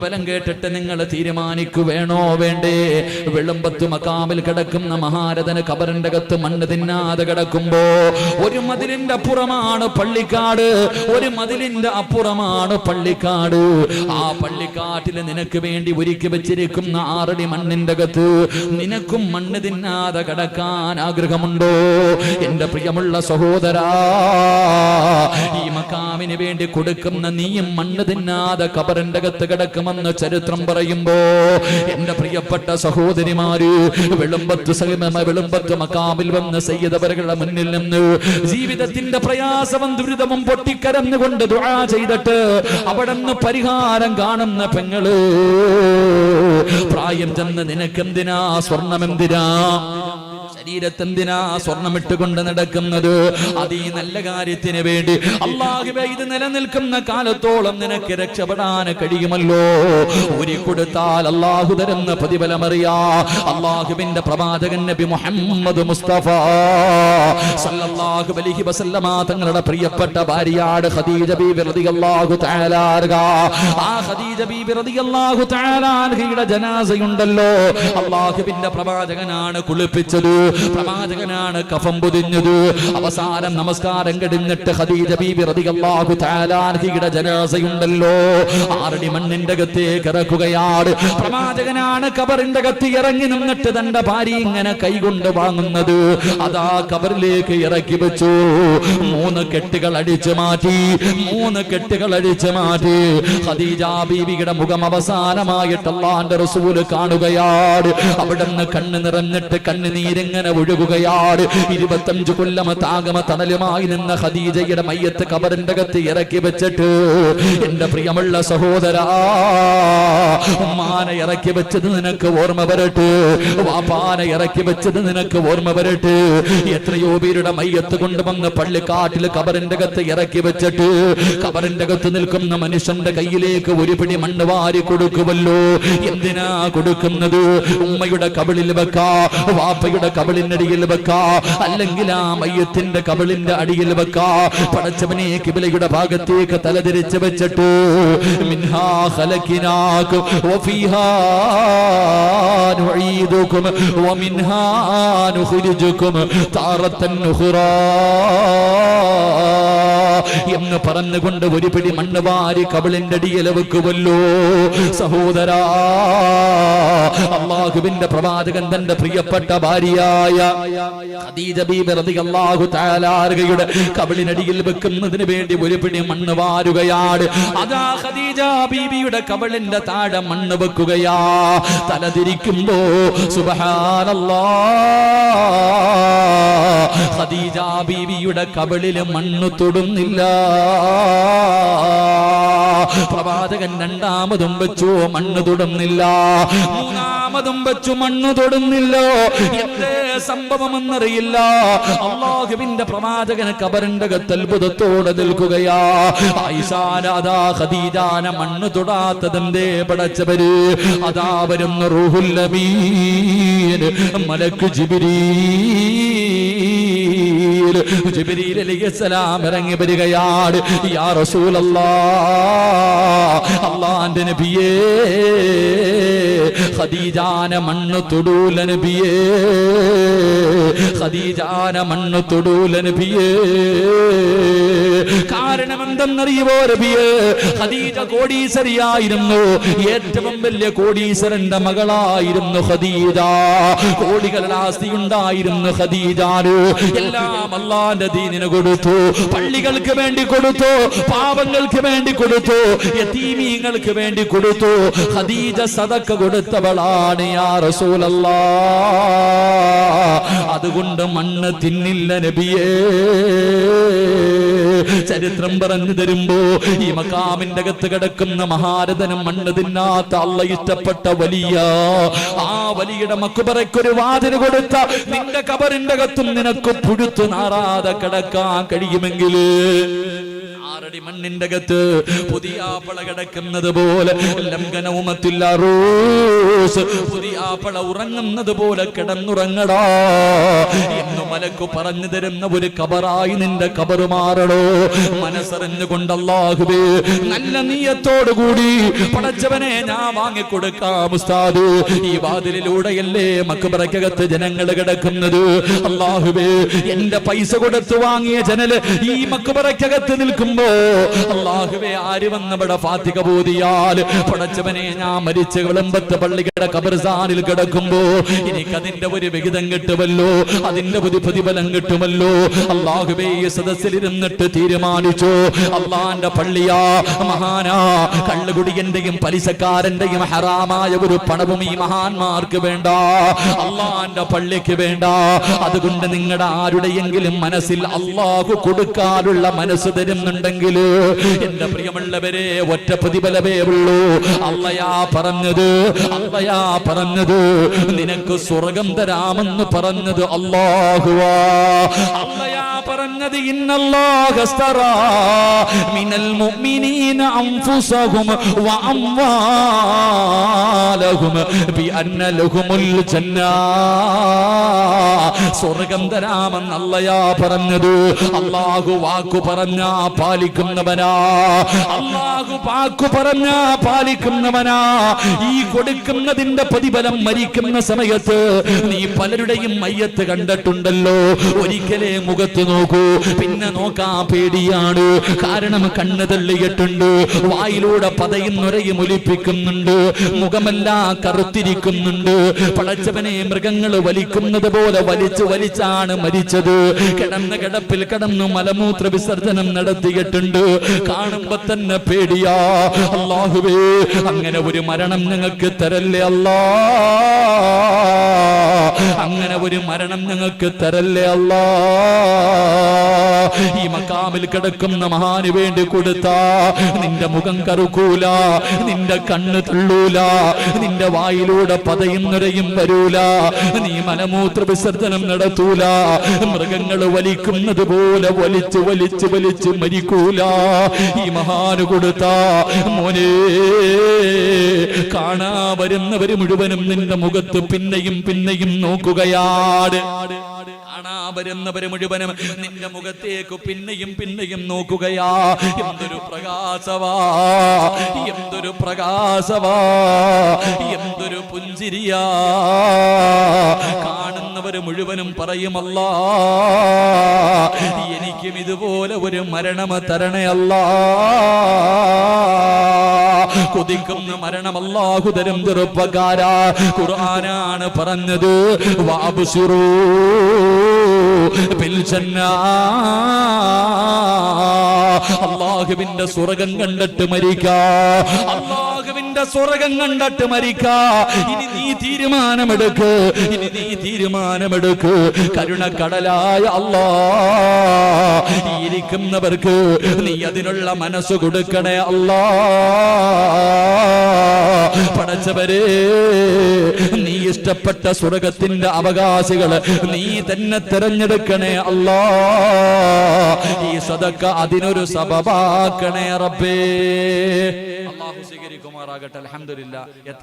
ഫലം കേട്ടിട്ട് നിങ്ങൾ തീരുമാനിക്കു വേണോ വേണ്ടേ? വിളമ്പത്ത് മക്കാമിൽ കിടക്കുന്ന മഹാരഥന് ഖബറിന്റെ അകത്ത് മണ്ണ് തിന്നാതെ കിടക്കുമ്പോ ഒരു മതിലിന്റെ അപ്പുറമാണ് പള്ളിക്കാട്, ഒരു മതിലിന്റെ അപ്പുറമാണ് പള്ളിക്കാട്. ആ പള്ളിക്കാട്ടിൽ നിനക്ക് വേണ്ടി ഒരുക്കി വെച്ചിരിക്കുന്ന 6 അടി മണ്ണിന്റെ അകത്ത് നിനക്കും മണ്ണ് തിന്നാതെ കിടക്കാൻ ആഗ്രഹമുണ്ടോ? എന്റെ പ്രിയമുള്ള സഹോദരാ, ഈ മക്കാമിന് വേണ്ടി കൊടുക്കുന്ന നീയും മണ്ണ് തിന്നാതെ ഖബറിന്റെ അകത്ത് കിടക്കുമെന്ന് ചരിത്രം പറയുമ്പോ എന്റെ പ്രിയപ്പെട്ട സഹോദരിമാര്, വിളമ്പത്ത് മക്കാമിൽ വന്ന് സയ്യിദവറുകളുടെ മുന്നിൽ നിന്ന് ജീവിതത്തിന്റെ പ്രയാസവും ദുരിതവും പൊട്ടിക്കരഞ്ഞുകൊണ്ട് ദുആ ചെയ്തിട്ട് അവിടുന്ന് പരിഹാരം കാണുന്ന പെങ്ങള്, പ്രായം ചെന്ന് നിനക്കെന്തിനാ സ്വർണ്ണമെന്തിനാ, ശരീരത്തെന്തിനാ സ്വർണ്ണമിട്ടുകൊണ്ട് നടക്കുന്നത്? അത് ഈ നല്ല കാര്യത്തിന് വേണ്ടി. അല്ലാഹുവേ, ഇത് നിലനിൽക്കുന്ന കാലത്തോളം നിനക്ക് രക്ഷപ്പെടാൻ കഴിയുമല്ലോ. ഊരി കൊടുത്താൽ അല്ലാഹു തരുന്ന പ്രതിഫലമറിയാ. അല്ലാഹുവിന്റെ പ്രവാചകൻ നബി മുഹമ്മദ് മുസ്തഫ സല്ലല്ലാഹു അലൈഹി വസല്ലമ തങ്ങളുടെ പ്രിയപ്പെട്ട ഭാര്യയാണ് ഖദീജ ബീബി റളിയല്ലാഹു തആല അൻഹ. ആ ഖദീജ ബീബി റളിയല്ലാഹു തആല അൻഹയുടെ ജനാസയുണ്ടല്ലോ, അല്ലാഹുവിന്റെ പ്രവാചകനാണ് കുളിപ്പിച്ചത്, പ്രവാചകനാണ് കഫം പൊതിഞ്ഞത്. അവസാനം നമസ്കാരം കഴിഞ്ഞിട്ട് ഖദീജ ബീബി റളിയല്ലാഹു തആല അൻഹയുടെ ജനാസയുണ്ടല്ലോ 6 അടി മണ്ണിന്റെ അകത്തേക്ക് ഇറക്കുകയാണ്. പ്രവാചകനാണ് ഖബറിന്റെ അകത്ത് ഇറങ്ങി നിന്നിട്ട് തന്റെ ഭാര്യ ഇങ്ങനെ കൈകൊണ്ട് വാങ്ങുന്നത്. അതാ ഖബറിലേക്ക് ഇറക്കി വെച്ചു. 3 കെട്ടുകൾ അടിച്ചു മാറ്റി, 3 കെട്ടുകൾ അടിച്ചു മാറ്റി. ഖദീജ ബീവിയുടെ മുഖം അവസാനമായിട്ട് അല്ലാഹുവിന്റെ റസൂൽ കാണുകയാണ്. അവിടുന്ന് കണ്ണ് നിറഞ്ഞിട്ട് കണ്ണുനീരിങ്ങനെ ഒഴുകുകയാണ്. 25 കൊല്ലം താകമ തണലുമായി നിന്ന ഖദീജയുടെ മയ്യത്ത് ഖബറിന്റെ അകത്ത് ഇറക്കി വെച്ചിട്ട് എന്റെ പ്രിയമുള്ള സഹോദരാ, ഉമ്മാനെ ഇറക്കി വെച്ചത് നിനക്ക് ഓർമ്മ വരട്ടെ, വാപ്പാനെ ഇറക്കി വെച്ചത് നിനക്ക് ഓർമ്മ വരട്ടെ. എത്രയോ പേരുടെ മയ്യത്ത് കൊണ്ടുവന്ന് പള്ളിക്കാട്ടിൽ ഖബറിന്റെ അകത്ത് ഇറക്കി വെച്ചിട്ട് ഖബറിന്റെ അകത്ത് നിൽക്കുന്ന മനുഷ്യന്റെ കയ്യിലേക്ക് ഒരു പിടി മണ്ണ് വാരി കൊടുക്കുമല്ലോ. എന്തിനാ കൊടുക്കുന്നത്? ഉമ്മയുടെ കബളിൽ വെക്കാ, വാപ്പയുടെ കബളിനടിയിൽ വെക്കാ, അല്ലെങ്കിൽ ആ മയ്യത്തിന്റെ കബളിന്റെ അടിയിൽ വെക്കാ. പടച്ചവനെ, കിബിലയുടെ ഭാഗത്തേക്ക് തലതിരിച്ച് വെച്ചിട്ട് മിൻഹാ ഖലഖനാകും വഫീഹാ നുഈദുകും വമിൻഹാ നുഖ്രിജുകും താറത്തൻ ഉഖ്റാ എന്ന് പറഞ്ഞുകൊണ്ട് ഒരു പിടി മണ്ണ് വാരി കബളിന്റെ അടിയിൽ വെക്കുമല്ലോ. സഹോദരാ, അല്ലാഹുവിന്റെ പ്രവാചകൻ തന്റെ പ്രിയപ്പെട്ട ഭാര്യയായ ഖദീജ ബീബി റളിയല്ലാഹു തആല അൻഹയുടെ കബളിനടിയിൽ വെക്കുന്നതിന് വേണ്ടി ഒരു പിടി മണ്ണ് വാരുകയാണ്. അതാ ഖദീജ ബീബിയുടെ കബളിന്റെ താഴെ മണ്ണ് വെക്കുകയാ. തലതിരിക്കുമ്പോ സുബ്ഹാനല്ലാഹ്, ഖദീജ ബീബിയുടെ കബളിൽ മണ്ണ് തൊടുന്നില്ല. പ്രവാചകൻ 2ാമതും വെച്ചു, മണ്ണ് തൊടുന്നില്ല. 3ാമതും വെച്ചു, മണ്ണ് തൊടുന്നില്ല. എന്തേ സംഭവമെന്നറിയില്ല. അല്ലാഹുവിന്റെ പ്രവാചകന് ഖബറിന്റെ അകത്ത് അത്ഭുതത്തോടെ നിൽക്കുകയാ. ആയിഷാ ഖദീജാനെ മണ്ണ് തൊടാത്തതെന്തേ പടച്ചവര്? അതാ വരുന്ന റൂഹുൽ അമീൻ മലക്ക് ജിബ്രീൽ അലൈഹിസ്സലാം ഇറങ്ങി വരികയാണ്. യാ റസൂലല്ലാഹ്, അല്ലാഹുവിന്റെ നബിയേ, ഖദീജാനെ മണ്ണ് തൊടൂല നബിയേ, ഖദീജാനെ മണ്ണ് തൊടൂല നബിയേ. കാരണം എന്തെന്നറിയുമോ നബിയേ? ഖദീജ കോടീശ്വരിയായിരുന്നു, ഏറ്റവും വലിയ കോടീശ്വരന്റെ മകളായിരുന്നു ഖദീജ. കോടികളുടെ ആസ്തിയുണ്ടായിരുന്നു ഖദീജാന്. എല്ലാം അല്ലാഹുവിന്റെ ദീനിന് കൊടുത്തു, പള്ളികൾക്ക് വേണ്ടി കൊടുത്തു, പാവങ്ങൾക്ക് വേണ്ടി കൊടുത്തു, യതീമീങ്ങൾക്ക് വേണ്ടി കൊടുത്തു. ഖദീജ സദഖ കൊടുത്തവളാണ് യാ റസൂലല്ലാഹ്. അതുകൊണ്ട് മണ്ണ് തിന്നില്ല നബിയേ. ചരിത്രം പറഞ്ഞു തരുമ്പോ ഈ മക്കാമിന്റെ അകത്ത് കിടക്കുന്ന മഹാരഥനും മണ്ണ് തിന്നാത്ത അല്ലാഹ് ഇഷ്ടപ്പെട്ട വലിയ, ആ വലിയുടെ മക്ബറയ്ക്കൊരു വാതിൽ കൊടുത്ത നിന്റെ ഖബറിന്റെ അകത്തും നിനക്ക് പുഴുത്തു നാറാതെ കിടക്കാൻ കഴിയുമെങ്കിൽ 6 അടി മണ്ണിന്റെ അകത്ത് പുതിയ ആപ്പള കിടക്കുന്നത് പോലെ ലംഘനവുമത്തില്ലാറൂ ഫിർദൗസ്, പുതിയാപ്പള ഉറങ്ങുന്നത് പോലെ കിടന്നുറങ്ങടാ എന്ന് മലക്കു പറഞ്ഞു തരുന്ന ഒരു ഖബറായി നിന്റെ ഖബർ മാറടോ. മനസ്സറിഞ്ഞുകൊണ്ട് അല്ലാഹുവേ നല്ല നിയ്യത്തോടുകൂടി പടച്ചവനെ ഞാൻ വാങ്ങിക്കൊടുക്കാം ഉസ്താദ്, ഈ വാതിലിലൂടെയല്ലേ മക്ബറക്കകത്ത് ജനങ്ങൾ കിടക്കുന്നത്. അല്ലാഹുവേ എന്റെ പൈസ കൊടുത്തു വാങ്ങിയ ജനല് ഈ മക്ബറക്കകത്ത് നിൽക്കുമ്പോ അല്ലാഹുവേ ആര് വന്നവിടെ ഫാത്തിഹ ഓതിയാൽ പടച്ചവനെ ഞാൻ മരിച്ച വിളമ്പത്ത് പള്ളിയുടെ ഖബർസ്ഥാനിൽ കിടക്കുമ്പോ എനിക്കതിന്റെ ഒരു വിഹിതം കിട്ടുമല്ലോ, അതിന്റെ ഒരു പ്രതിഫലം കിട്ടുമല്ലോ. അല്ലാഹുവേ ഈ സദസ്സിലിരുന്നിട്ട് തീരുമാനിച്ചു, അള്ളാന്റെ പള്ളിയാ മഹാനാ, കള്ളുകുടിയന്റെയും പലിശക്കാരന്റെയും ഹറാമായ ഒരു പണവും ഈ മഹാന്മാർക്ക് വേണ്ട, അള്ളാന്റെ പള്ളിക്ക് വേണ്ട. അതുകൊണ്ട് നിങ്ങളുടെ ആരുടെയെങ്കിലും മനസ്സിൽ അള്ളാഹു കൊടുക്കാനുള്ള മനസ്സ് തരുന്നുണ്ടെങ്കിൽ എന്റെ പ്രിയമുള്ളവരെ ഒറ്റ പ്രതിഫലമേ ഉള്ളൂ. അള്ളയാ പറഞ്ഞത് നിനക്ക് സ്വർഗം തരാമെന്ന് പറഞ്ഞത് അല്ലാഹുവാ. അള്ളയാ പറഞ്ഞത് ഇന്നല്ലാഹ അസ്തറാ മിനൽ മുഅ്മിനീന അൻഫുസഹും വ അംവാലഹും ബിഅന്ന ലഹുമുൽ ജന്നാ. സ്വർഗം തരാമെന്ന് അള്ളയാ പറഞ്ഞത്. അല്ലാഹു വാക്കു പറഞ്ഞാ പാലിക്കുന്നവനാ, അല്ലാഹു വാക്കു പറഞ്ഞാ പാലിക്കുന്നവനാ. ഈ കൊടുക്കുന്നതിന്റെ പ്രതിഫലം മരിക്കുന്ന സമയത്ത് നീ പലരുടെയും മയ്യത്ത് കണ്ടിട്ടുണ്ടല്ലോ. ഒരിക്കലേ മുഖത്ത് നോക്കൂ, പിന്നെ നോക്കാൻ പേടിയാണ്. കാരണം കണ്ണ് തള്ളിയിട്ടുണ്ട്, വായിലൂടെ പതയും നുരയും ഒലിപ്പിക്കുന്നുണ്ട്, മുഖമെല്ലാം കറുത്തിരിക്കുന്നുണ്ട്. പടച്ചവനെ മൃഗങ്ങൾ വലിക്കുന്നത് പോലെ വലിച്ചാണ് മരിച്ചത്. കിടന്ന കിടപ്പിൽ കിടന്നു മലമൂത്ര വിസർജനം നടത്തിയിട്ടുണ്ട്. കാണുമ്പോ തന്നെ പേടിയാ. അല്ലാഹുവേ അങ്ങനെ ഒരു മരണം ഞങ്ങൾക്ക് തരല്ലേ അല്ലാ, അങ്ങനെ ഒരു മരണം ഞങ്ങൾക്ക് തരല്ലേ അല്ലാ. ഈ മക്കാമിൽ കിടക്കുന്ന മഹാന് വേണ്ടി കൊടുത്താ നിന്റെ മുഖം കറുക്കൂല, നിന്റെ കണ്ണ് തള്ളൂല, നിന്റെ വായിലൂടെ പതയും നുരയും വരൂല, നീ മലമൂത്ര വിസർജനം നടത്തൂല, മൃഗങ്ങൾ വലിക്കുന്നത് പോലെ വലിച്ചു മരിക്കൂല. ഈ മഹാന് കൊടുത്താ മോനെ കാണാ വരുന്നവര് മുഴുവനും നിന്റെ മുഖത്ത് പിന്നെയും നോക്കുകയാണ്. കാണാ വരുന്നവര് മുഴുവനും നിന്റെ മുഖത്തേക്ക് പിന്നെയും നോക്കുകയാ. എന്തൊരു പ്രകാശവാ, എന്തൊരു പ്രകാശവാ, എന്തൊരു പുഞ്ചിരിയാ. കാണുന്നവര് മുഴുവനും പറയുമല്ലാ എനിക്കും ഇതുപോലെ ഒരു മരണം തരണേ അല്ലാ. കൊതിക്കുന്ന മരണം അല്ലാഹു തരും ചെറുപ്പക്കാരാ. ഖുർആനാണ് പറഞ്ഞത്, വഅബ്ശിറൂ ബിൽ ജന്നാ. അല്ലാഹുവിന്റെ സ്വർഗ്ഗം കണ്ടിട്ട് മരിക്കാ, അല്ലാഹുവിന്റെ സ്വർഗ്ഗം കണ്ടിട്ട് മരിക്കാ. ഇനി നീ തീരുമാനമെടുക്ക്, കരുണക്കടലായ അല്ലാഹ് ഇരിക്കുന്നവർക്ക് നീ അതിനുള്ള മനസ്സ് കൊടുക്കണേ അല്ലാഹ്. പടച്ചവരെ നീ ഇഷ്ടപ്പെട്ട സ്വർഗ്ഗത്തിന്റെ അവകാശികൾ നീ തന്നെ തിരഞ്ഞെടുക്കണേ അല്ലാഹ്. ഈ സദക്ക അതിനൊരു സബബാക്കണേ റബ്ബേ. അല്ലാഹു സ്വീകരിക്കുമാറാകട്ടെ. അൽഹംദുലില്ലാഹ്.